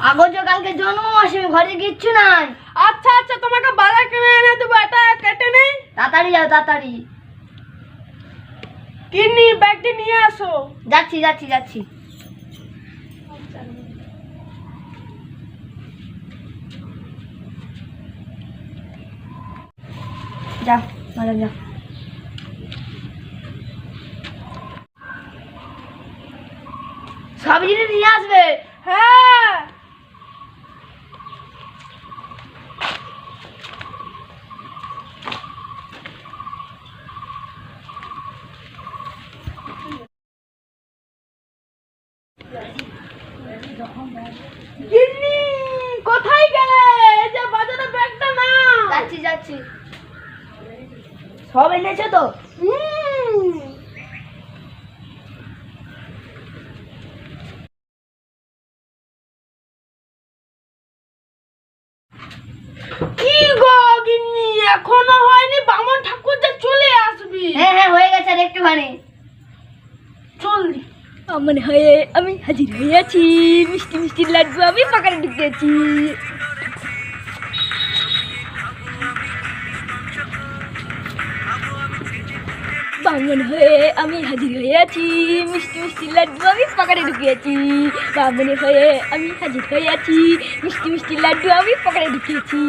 আগজ কালকে জন্মাষ্টমী, ঘরে কিচ্ছু নাই। আচ্ছা আচ্ছা, তোমাকে বাজার কিনে এনে দেবো, এটা কেটে নেই। তাড়াতাড়ি যাও, তাড়াতাড়ি। কিনি, ব্যাগটি নিয়ে আসো। যাচ্ছি যাচ্ছি যাচ্ছি। যাও বাজার যাও। সব জিনিস নিয়ে আসবে। হ্যাঁ। গিন্নি, কোথায় গেলে? এই যে বাজারে ব্যাগটা না। যাচ্ছি যাচ্ছি। সব এনেছো তো? কি গো গিন্নি, এখনো হয়নি? বামন ঠাকুর যে চলে আসবি। হ্যাঁ হ্যাঁ, হয়ে গেছে আর একটুখানি। জলদি। আমার হয়ে আমি হাজির হয়েছি, মিষ্টি মিষ্টি লাড্ডু আমি পাকারে ঢুকিয়েছি। বামন হয়ে আমি হাজির হয়েছি, মিষ্টি মিষ্টি লাড্ডু আমি পাকারে ঢুকিয়েছি। বামন হয়ে আমি হাজির হয়েছি, মিষ্টি মিষ্টি লাড্ডু আমি পাকারে ঢুকিয়েছি।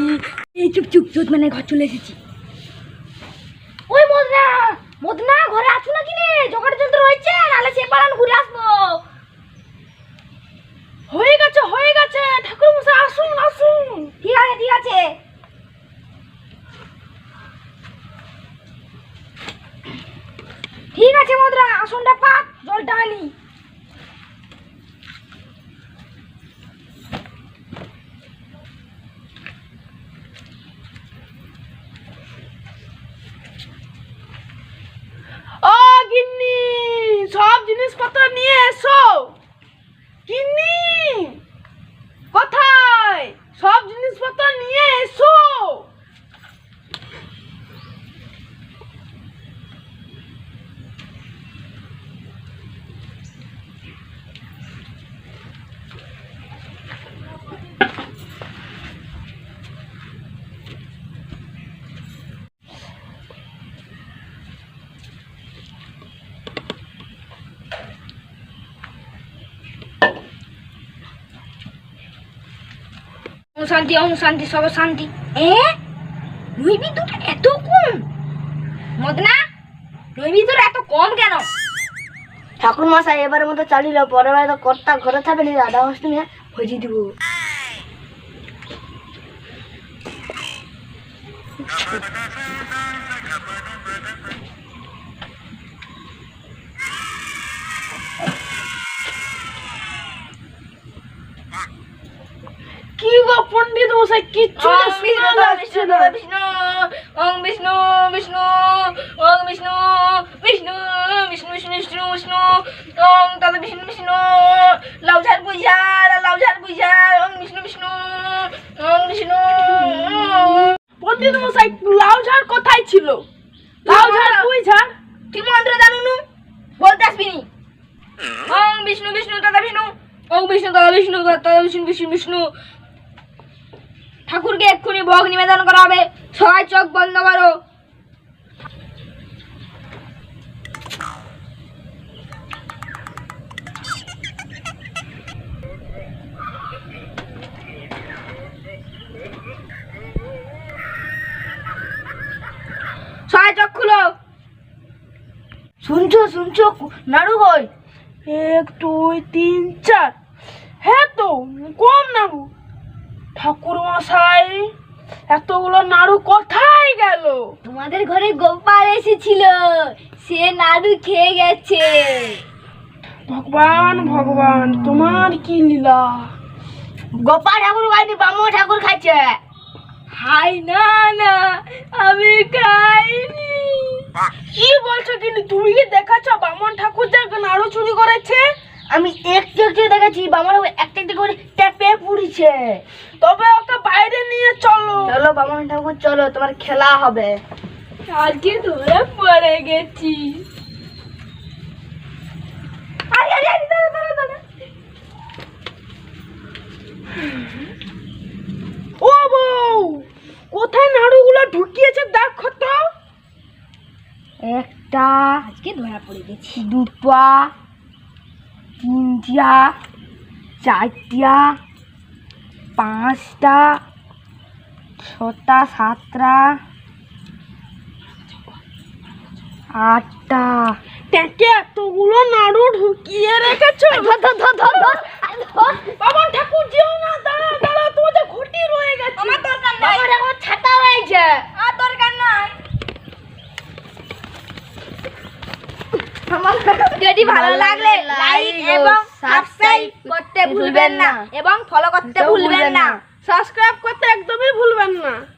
এই চুপ চুপ চুপ, মানে ঘর চলে এসেছি। ওই মদনা, মদনা ঘরে আছো নাকি রে? জোগাড় যন্ত্র হয়েছে, নাহলে সে পাড়ান ঘুরে আসবো। হয়ে গেছে হয়ে গেছে, ঠাকুর মশাই আসুন আসুন। ঠিক আছে ঠিক আছে। ঠিক আছে মদরা, আসনটা পাক, জলটা আনি। ও গিন্নি, সব জিনিসপত্র নিয়ে এসো। গিন্নি, কোথায়? সব জিনিসপত্র নিয়ে এসো। শান্তি, ওম শান্তি, সব শান্তি। নৈবি দুটো এত কম? মদনা, নৈবি দুটো এত কম কেন? ঠাকুর মশাই এবারের মতো চালিয়ে যাও, পরের বার তো কর্তা ঘরে থাকবে না, রাধা অষ্টমী ভজি দিব। কি গো পণ্ডিত মশাই, কিচ্ছু না শোনা যাচ্ছে না। বিষ্ণু, ওম বিষ্ণু বিষ্ণু, ওম বিষ্ণু বিষ্ণু বিষ্ণু বিষ্ণু বিষ্ণু বিষ্ণু, ওম তদ বিষ্ণু বিষ্ণু, লাউ ঝাড় বুঝার, লাউ ঝাড় বুঝার, ওম বিষ্ণু বিষ্ণু, ওম বিষ্ণু। পণ্ডিত মশাই, লাউ ঝাড় কোথায় ছিল? লাউ ঝাড় পুই ঝাড়। তুই মন্ত্র জানো নু, বলতে আসবি নি। ওম বিষ্ণু বিষ্ণু তদা বিষ্ণু, ওম বিষ্ণু তদা বিষ্ণু, তদা বিষ্ণু বিষ্ণু বিষ্ণু। ঠাকুরকে এক্ষুনি ভোগ নিবেদন করা হবে, সবাই চোখ বন্ধ করো। সবাই চোখ খুলো। শুনছো শুনছো, নাড়ু কই? 1 2 3 4। হ্যাঁ তো কম নাড়ু। ঠাকুর মশাই, এতগুলো নাড়ু কোথায় গেল? তোমাদের ঘরে গোপাল এসেছিল, সে নাড়ু খেয়ে গেছে। ভগবান ভগবান, তোমার কি লীলা। গোপাল ঠাকুর খাইনি, বামু ঠাকুর খাইছে। হাই না না, আমি খাইনি। কি বলছো কিন্তু, তুমি কি দেখাচ্ছ বামন ঠাকুর যে নাড়ু চুরি করেছে? আমি একটু একটু দেখেছি, বামু ঠাকুর একটা একটা করে টেপে পুড়িছে। তবে ওকে বাইরে নিয়ে চলো। চলো বামু ঠাকুর চলো, তোমার খেলা হবে। আজকে ধরে পড়ে গেছি। আরে আরে আরে, দাঁড়া দাঁড়া দাঁড়া। একটা, আজকে ধরা পড়ে গেছি। দুটা, তিনটা, চারটা, পাঁচটা, ছটা, সাতটা, আটটা। ট্যাঁকে এতগুলো নাড়ু ঢুকিয়ে রেখেছো। বাবা ঠাকুর যেও না, দাঁড়া দাঁড়া, তোমাদের ঘটি রয়ে গেছে। আমার দরকার নাই, বাবা দেখো ছাতা হয়েছে। আমার দরকার নাই। যদি ভালো লাগলে লাইক এবং সাবস্ক্রাইব করতে ভুলবেন না এবং ফলো করতে ভুলবেন না। সাবস্ক্রাইব করতে একদমই ভুলবেন না।